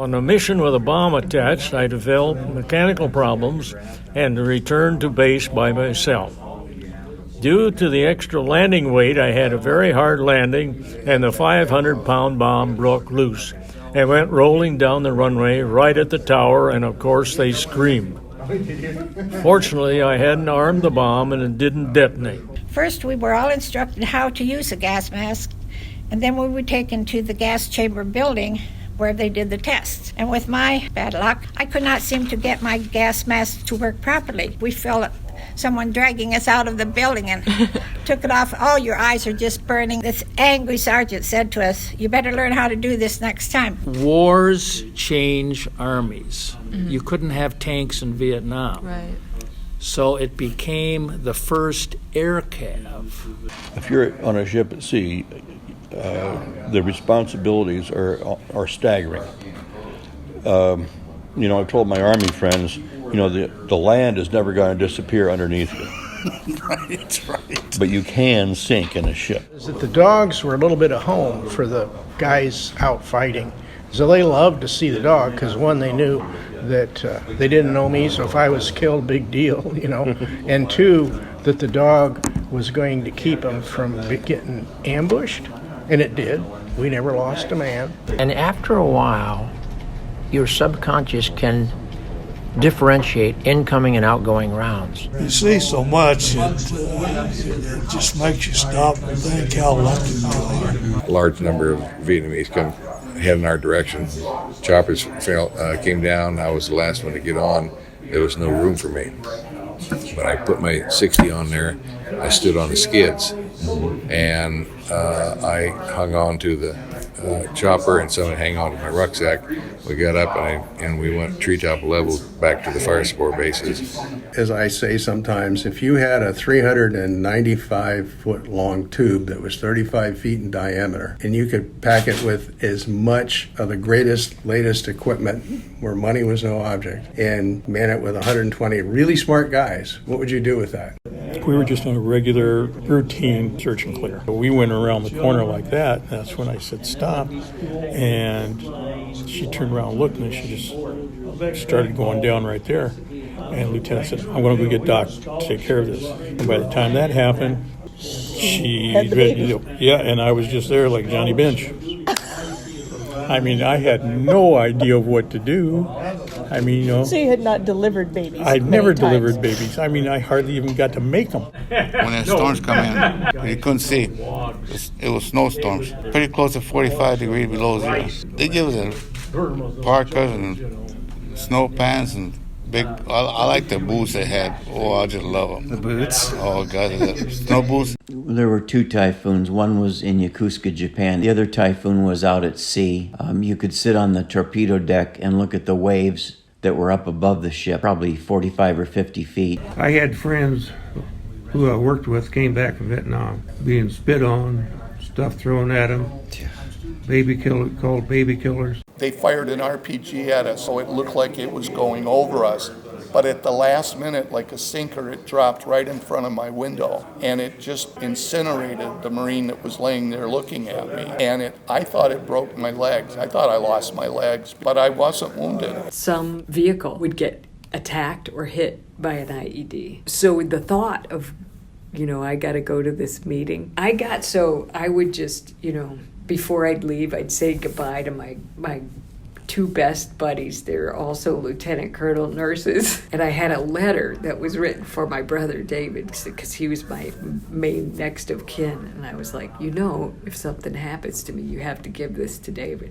On a mission with a bomb attached, I developed mechanical problems and returned to base by myself. Due to the extra landing weight, I had a very hard landing, and the 500-pound bomb broke loose and went rolling down the runway right at the tower, and of course they screamed. Fortunately, I hadn't armed the bomb and it didn't detonate. First, we were all instructed how to use a gas mask, and then we were taken to the gas chamber building where they did the tests. And with my bad luck, I could not seem to get my gas mask to work properly. We felt someone dragging us out of the building and took it off. Oh, your eyes are just burning. This angry sergeant said to us, you better learn how to do this next time. Wars change armies. You couldn't have tanks in Vietnam. Right. So it became the first air cav. If you're on a ship at sea, the responsibilities are staggering. I've told my Army friends, the land is never going to disappear underneath you. Right. But you can sink in a ship. Is that the dogs were a little bit of home for the guys out fighting. So they loved to see the dog because, one, they knew that they didn't know me, so if I was killed, big deal, And two, that the dog was going to keep them from getting ambushed, and it did. We never lost a man. And after a while, your subconscious can differentiate incoming and outgoing rounds. You see so much, it just makes you stop and think how lucky you are. A large number of Vietnamese come heading our direction. Choppers came down. I was the last one to get on. There was no room for me. But I put my 60 on there. I stood on the skids, and I hung on to the chopper, and someone hang on to my rucksack. We got up and we went treetop level back to the fire support bases. As I say sometimes, if you had a 395-foot long tube that was 35 feet in diameter, and you could pack it with as much of the greatest, latest equipment where money was no object, and man it with 120 really smart guys, what would you do with that? We were just on a regular routine search and clear. We went around the corner like that. That's when I said stop, and she turned around and looked, and she just started going down right there. And the lieutenant said, I'm going to go get Doc to take care of this. And by the time that happened, and I was just there like Johnny Bench. I had no idea of what to do. So you had not delivered babies? I'd never delivered babies. I hardly even got to make them. When the storms come in, you couldn't see. It was snowstorms, pretty close to 45 degrees below zero. They give us parkas and snow pants and big. I like the boots they had. Oh, I just love them. The boots? Oh, God, the snow boots. There were two typhoons. One was in Yokosuka, Japan. The other typhoon was out at sea. You could sit on the torpedo deck and look at the waves that were up above the ship, probably 45 or 50 feet. I had friends who I worked with came back from Vietnam, being spit on, stuff thrown at them, called baby killers. They fired an RPG at us, so it looked like it was going over us. But at the last minute, like a sinker, it dropped right in front of my window, and it just incinerated the Marine that was laying there looking at me. And I thought it broke my legs. I thought I lost my legs, but I wasn't wounded. Some vehicle would get attacked or hit by an IED. So the thought of, I got to go to this meeting, I would just, before I'd leave, I'd say goodbye to my two best buddies. They're also lieutenant colonel nurses. And I had a letter that was written for my brother David, because he was my main next of kin. And I was like, if something happens to me, you have to give this to David.